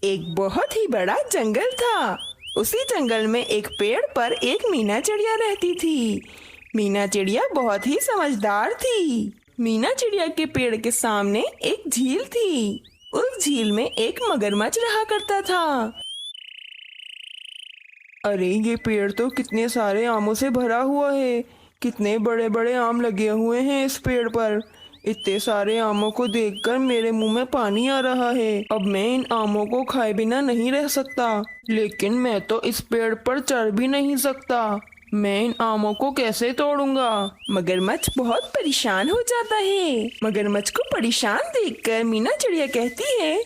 एक बहुत ही बड़ा जंगल था। उसी जंगल में एक पेड़ पर एक मीना चिड़िया रहती थी। मीना चिड़िया बहुत ही समझदार थी। मीना चिड़िया के पेड़ के सामने एक झील थी। उस झील में एक मगरमच्छ रहा करता था। अरे ये पेड़ तो कितने सारे आमों से भरा हुआ है। कितने बड़े बड़े आम लगे हुए हैं इस पेड़ पर। इतने सारे आमों को देखकर मेरे मुंह में पानी आ रहा है। अब मैं इन आमों को खाए बिना नहीं रह सकता। लेकिन मैं तो इस पेड़ पर चढ़ भी नहीं सकता। मैं इन आमों को कैसे तोड़ूंगा? मगरमच्छ बहुत परेशान हो जाता है। मगरमच्छ को परेशान देखकर मीना चिड़िया कहती है,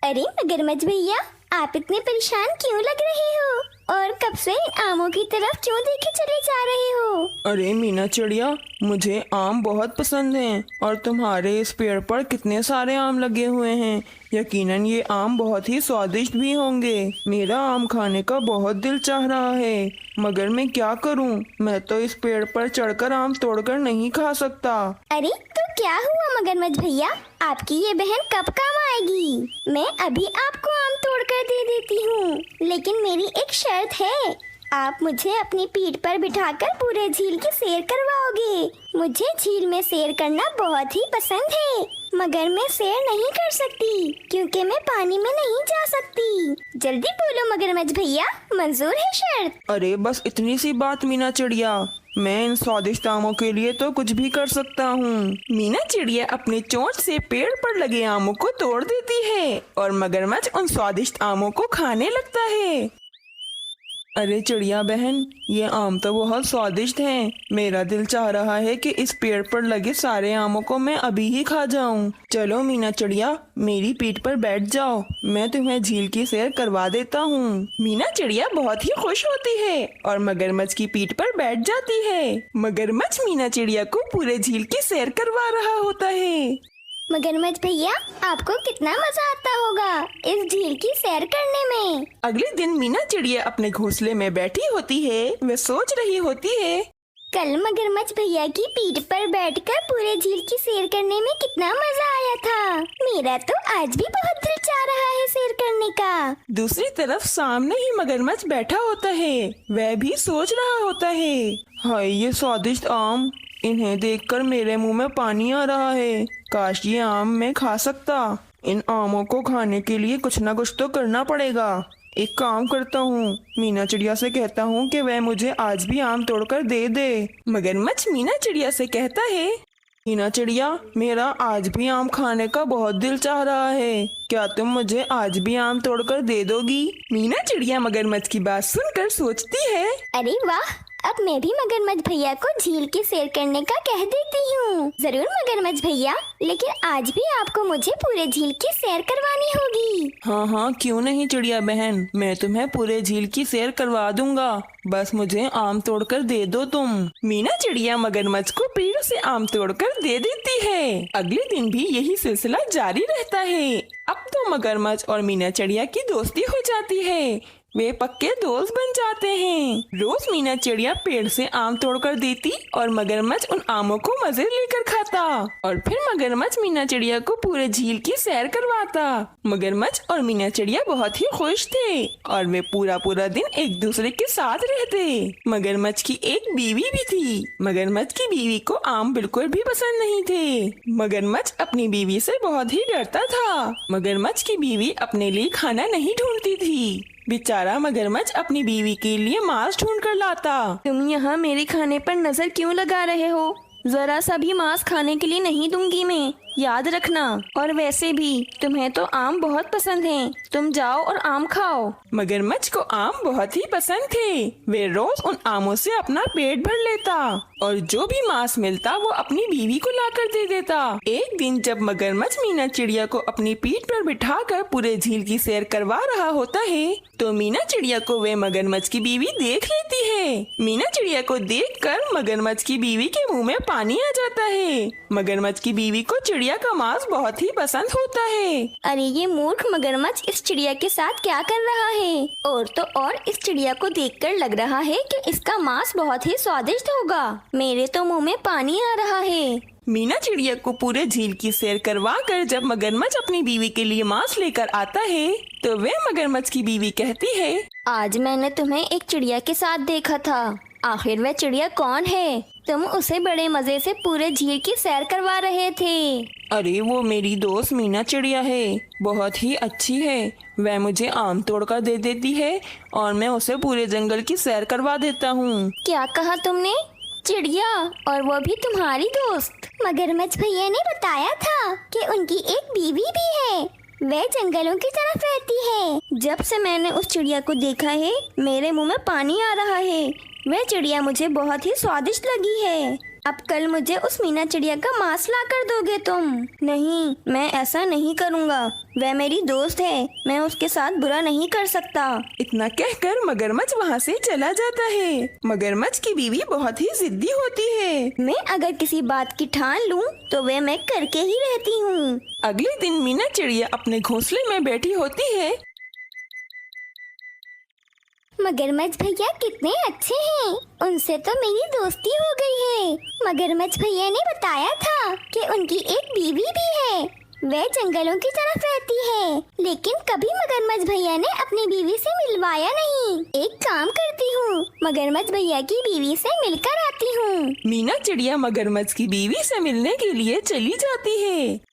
अरे मगरमच्छ भैया, आप इतने परेशान क्यों लग रहे हो? और कब से इन आमों की तरफ क्यों देखे चले जा रहे हो? अरे मीना चिड़िया, मुझे आम बहुत पसंद हैं और तुम्हारे इस पेड़ पर कितने सारे आम लगे हुए हैं। यकीनन ये आम बहुत ही स्वादिष्ट भी होंगे। मेरा आम खाने का बहुत दिल चाह रहा है, मगर मैं क्या करूं? मैं तो इस पेड़ पर चढ़कर आम तोड़कर नहीं खा सकता। अरे तो क्या हुआ मगरमच्छ भैया, आपकी ये बहन कब काम आएगी? मैं अभी आपको आम तोड़कर दे देती हूँ, लेकिन मेरी एक शर्त है। आप मुझे अपनी पीठ पर बिठाकर पूरे झील की सैर करवाओगे। मुझे झील में सैर करना बहुत ही पसंद है, मगर मैं सैर नहीं कर सकती क्योंकि मैं पानी में नहीं जा सकती। जल्दी बोलो मगरमच्छ भैया, मंजूर है शर्त? अरे बस इतनी सी बात मीना चिड़िया, मैं इन स्वादिष्ट आमों के लिए तो कुछ भी कर सकता हूँ। मीना चिड़िया अपने चोंच से पेड़ पर लगे आमों को तोड़ देती है और मगरमच्छ उन स्वादिष्ट आमों को खाने लगता है। अरे चिड़िया बहन, ये आम तो बहुत स्वादिष्ट हैं। मेरा दिल चाह रहा है कि इस पेड़ पर लगे सारे आमों को मैं अभी ही खा जाऊं। चलो मीना चिड़िया, मेरी पीठ पर बैठ जाओ, मैं तुम्हें झील की सैर करवा देता हूँ। मीना चिड़िया बहुत ही खुश होती है और मगरमच्छ की पीठ पर बैठ जाती है। मगरमच्छ मीना चिड़िया को पूरे झील की सैर करवा रहा होता है। मगरमच्छ भैया, आपको कितना मजा आता होगा इस झील की सैर करने में। अगले दिन मीना चिड़िया अपने घोंसले में बैठी होती है। वह सोच रही होती है, कल मगरमच्छ भैया की पीठ पर बैठकर पूरे झील की सैर करने में कितना मजा आया था। मेरा तो आज भी बहुत दिल चाह रहा है सैर करने का। दूसरी तरफ सामने ही मगरमच्छ बैठा होता है। वह भी सोच रहा होता है, हाय ये स्वादिष्ट आम, इन्हें देखकर मेरे मुंह में पानी आ रहा है। काश ये आम मैं खा सकता। इन आमों को खाने के लिए कुछ न कुछ तो करना पड़ेगा। एक काम करता हूँ, मीना चिड़िया से कहता हूँ कि वह मुझे आज भी आम तोड़कर दे दे। मगरमच्छ मीना चिड़िया से कहता है, मीना चिड़िया, मेरा आज भी आम खाने का बहुत दिल चाह रहा है, क्या तुम मुझे आज भी आम तोड़कर दे दोगी? मीना चिड़िया मगरमच्छ की बात सुनकर सोचती है, अरे वाह, अब मैं भी मगरमच्छ भैया को झील की सैर करने का कह देती हूँ। जरूर मगरमच्छ भैया, लेकिन आज भी आपको मुझे पूरे झील की सैर करवानी होगी। हाँ हाँ क्यों नहीं चिड़िया बहन, मैं तुम्हें पूरे झील की सैर करवा दूंगा। बस मुझे आम तोड़कर दे दो तुम। मीना चिड़िया मगरमच्छ को पेड़ से आम तोड़कर दे देती है। अगले दिन भी यही सिलसिला जारी रहता है। अब तो मगरमच्छ और मीना चिड़िया की दोस्ती हो जाती है। वे पक्के दोस्त बन जाते हैं। रोज मीना चिड़िया पेड़ से आम तोड़कर देती और मगरमच्छ उन आमों को मजे लेकर खाता। और फिर मगरमच्छ मीना चिड़िया को पूरे झील की सैर करवाता। मगरमच्छ और मीना चिड़िया बहुत ही खुश थे और वे पूरा पूरा दिन एक दूसरे के साथ रहते। मगरमच्छ की एक बीवी भी थी। मगरमच्छ की बीवी को आम बिल्कुल भी पसंद नहीं थे। मगरमच्छ अपनी बीवी से बहुत ही डरता था। मगरमच्छ की बीवी अपने लिए खाना नहीं ढूंढती थी। बेचारा मगरमच्छ अपनी बीवी के लिए मांस ढूंढ कर लाता। तुम यहाँ मेरे खाने पर नजर क्यों लगा रहे हो? जरा सा भी मांस खाने के लिए नहीं दूंगी मैं, याद रखना। और वैसे भी तुम्हें तो आम बहुत पसंद हैं, तुम जाओ और आम खाओ। मगरमच्छ को आम बहुत ही पसंद थे। वे रोज उन आमों से अपना पेट भर लेता और जो भी मांस मिलता वो अपनी बीवी को लाकर दे देता। एक दिन जब मगरमच्छ मीना चिड़िया को अपनी पीठ पर बिठाकर पूरे झील की सैर करवा रहा होता है, तो मीना चिड़िया को वे मगरमच्छ की बीवी देख लेती है। मीना चिड़िया को देखकर मगरमच्छ की बीवी के मुंह में पानी आ जाता है। मगरमच्छ की बीवी को चिड़िया का मांस बहुत ही पसंद होता है। अरे ये मूर्ख मगरमच्छ इस चिड़िया के साथ क्या कर रहा है? और तो और इस चिड़िया को देखकर लग रहा है कि इसका मांस बहुत ही स्वादिष्ट होगा। मेरे तो मुंह में पानी आ रहा है। मीना चिड़िया को पूरे झील की सैर करवा कर जब मगरमच्छ अपनी बीवी के लिए मांस लेकर आता है तो वह मगरमच्छ की बीवी कहती है, आज मैंने तुम्हें एक चिड़िया के साथ देखा था। आखिर वह चिड़िया कौन है? तुम उसे बड़े मजे से पूरे झील की सैर करवा रहे थे। अरे वो मेरी दोस्त मीना चिड़िया है, बहुत ही अच्छी है। वह मुझे आम तोड़कर दे देती है और मैं उसे पूरे जंगल की सैर करवा देता हूँ। क्या कहा तुमने? चिड़िया? और वो भी तुम्हारी दोस्त? मगरमच्छ भैया ने बताया था कि उनकी एक बीवी भी है, वह जंगलों की तरफ रहती है। जब से मैंने उस चिड़िया को देखा है मेरे मुंह में पानी आ रहा है। वह चिड़िया मुझे बहुत ही स्वादिष्ट लगी है। अब कल मुझे उस मीना चिड़िया का मांस ला कर दोगे तुम? नहीं, मैं ऐसा नहीं करूँगा। वह मेरी दोस्त है, मैं उसके साथ बुरा नहीं कर सकता। इतना कहकर मगरमच्छ वहाँ से चला जाता है। मगरमच्छ की बीवी बहुत ही जिद्दी होती है। मैं अगर किसी बात की ठान लूँ तो वह मैं करके ही रहती हूँ। अगले दिन मीना चिड़िया अपने घोंसले में बैठी होती है। मगरमच्छ भैया कितने अच्छे हैं, उनसे तो मेरी दोस्ती हो गई है। मगरमच्छ भैया ने बताया था कि उनकी एक बीवी भी है, वह जंगलों की तरफ रहती है, लेकिन कभी मगरमच्छ भैया ने अपनी बीवी से मिलवाया नहीं। एक काम करती हूँ, मगरमच्छ भैया की बीवी से मिलकर आती हूँ। मीना चिड़िया मगरमच्छ की बीवी से मिलने के लिए चली जाती है।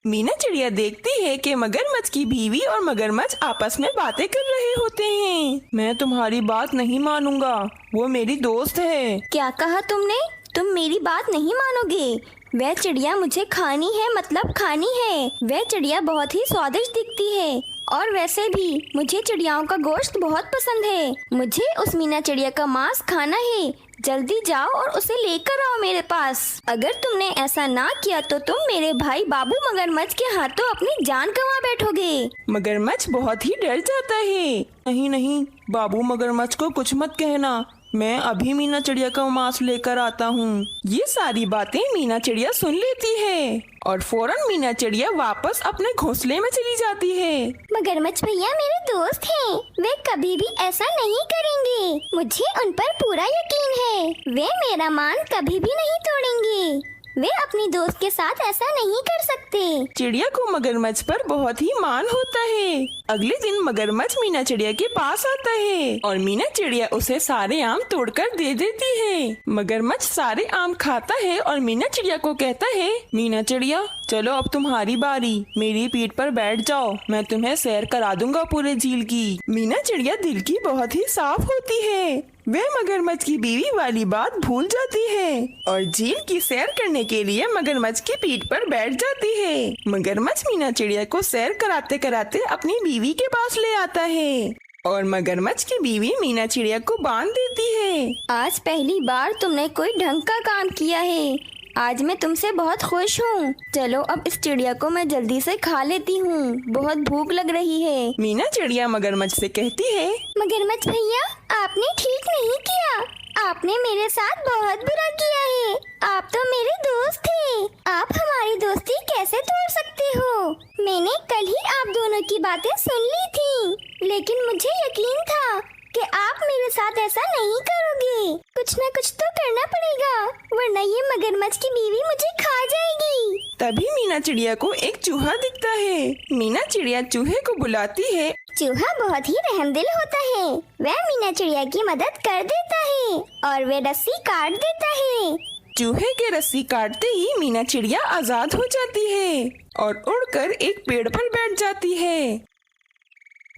मीना चिड़िया देखती है कि मगरमच्छ की बीवी और मगरमच्छ आपस में बातें कर रहे होते हैं। मैं तुम्हारी बात नहीं मानूंगा, वो मेरी दोस्त है। क्या कहा तुमने? तुम मेरी बात नहीं मानोगे? वह चिड़िया मुझे खानी है, मतलब खानी है। वह चिड़िया बहुत ही स्वादिष्ट दिखती है और वैसे भी मुझे चिड़ियाओं का गोश्त बहुत पसंद है। मुझे उस मीना चिड़िया का मांस खाना है। जल्दी जाओ और उसे लेकर आओ मेरे पास। अगर तुमने ऐसा ना किया तो तुम मेरे भाई बाबू मगरमच्छ के हाथों अपनी जान गंवा बैठोगे। मगरमच्छ बहुत ही डर जाता है। नहीं नहीं, बाबू मगरमच्छ को कुछ मत कहना, मैं अभी मीना चिड़िया का मांस लेकर आता हूँ। ये सारी बातें मीना चिड़िया सुन लेती है और फौरन मीना चिड़िया वापस अपने घोंसले में चली जाती है। मगरमच्छ भैया मेरे दोस्त हैं, वे कभी भी ऐसा नहीं करेंगे। मुझे उन पर पूरा यकीन है, वे मेरा मान कभी भी नहीं तोड़ेंगे। वे अपनी दोस्त के साथ ऐसा नहीं कर सकते। चिड़िया को मगरमच्छ पर बहुत ही मान होता है। अगले दिन मगरमच्छ मीना चिड़िया के पास आता है और मीना चिड़िया उसे सारे आम तोड़कर दे देती है। मगरमच्छ सारे आम खाता है और मीना चिड़िया को कहता है, मीना चिड़िया चलो अब तुम्हारी बारी, मेरी पीठ पर बैठ जाओ, मैं तुम्हें सैर करा दूंगा पूरे झील की। मीना चिड़िया दिल की बहुत ही साफ होती है। वह मगरमच्छ की बीवी वाली बात भूल जाती है और झील की सैर करने के लिए मगरमच्छ की पीठ पर बैठ जाती है। मगरमच्छ मीना चिड़िया को सैर कराते कराते अपनी बीवी के पास ले आता है और मगरमच्छ की बीवी मीना चिड़िया को बांध देती है। आज पहली बार तुमने कोई ढंग का काम किया है। आज मैं तुमसे बहुत खुश हूँ। चलो अब इस चिड़िया को मैं जल्दी से खा लेती हूँ, बहुत भूख लग रही है। मीना चिड़िया मगरमच्छ से कहती है, मगरमच्छ भैया आपने ठीक नहीं किया, आपने मेरे साथ बहुत बुरा किया है। आप तो मेरे दोस्त थे, आप हमारी दोस्ती कैसे तोड़ सकते हो? मैंने कल ही आप दोनों की बातें सुन ली थी, लेकिन मुझे यकीन था कि आप मेरे साथ ऐसा नहीं करोगे। कुछ न कुछ तो करना पड़ेगा, वरना ये मगरमच्छ की बीवी मुझे खा जाएगी। तभी मीना चिड़िया को एक चूहा दिखता है। मीना चिड़िया चूहे को बुलाती है। चूहा बहुत ही रहमदिल होता है, वह मीना चिड़िया की मदद कर देता है और वह रस्सी काट देता है। चूहे के रस्सी काटते ही मीना चिड़िया आजाद हो जाती है और उड़कर एक पेड़ पर बैठ जाती है।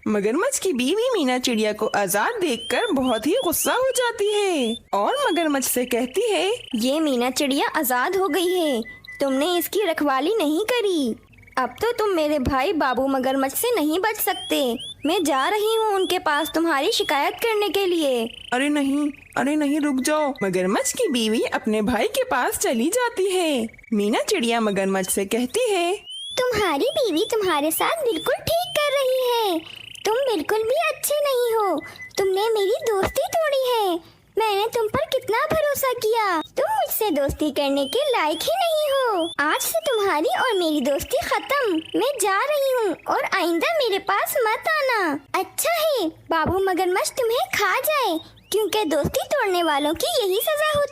मगरमच्छ की बीवी मीना चिड़िया को आजाद देखकर बहुत ही गुस्सा हो जाती है और मगरमच्छ से कहती है, ये मीना चिड़िया आजाद हो गई है, तुमने इसकी रखवाली नहीं करी। अब तो तुम मेरे भाई बाबू मगरमच्छ से नहीं बच सकते। मैं जा रही हूँ उनके पास तुम्हारी शिकायत करने के लिए। अरे नहीं रुक जाओ। मगरमच्छ की बीवी अपने भाई के पास चली जाती है। मीना चिड़िया मगरमच्छ से कहती है, तुम्हारी बीवी तुम्हारे साथ बिल्कुल ठीक कर रही है, तुम बिल्कुल भी अच्छे नहीं हो, तुमने मेरी दोस्ती तोड़ी है। मैंने तुम पर कितना भरोसा किया, तुम मुझसे दोस्ती करने के लायक ही नहीं हो। आज से तुम्हारी और मेरी दोस्ती खत्म, मैं जा रही हूँ और आइंदा मेरे पास मत आना। अच्छा है बाबू मगरमच्छ तुम्हें खा जाए, क्योंकि दोस्ती तोड़ने वालों की यही सजा होती है।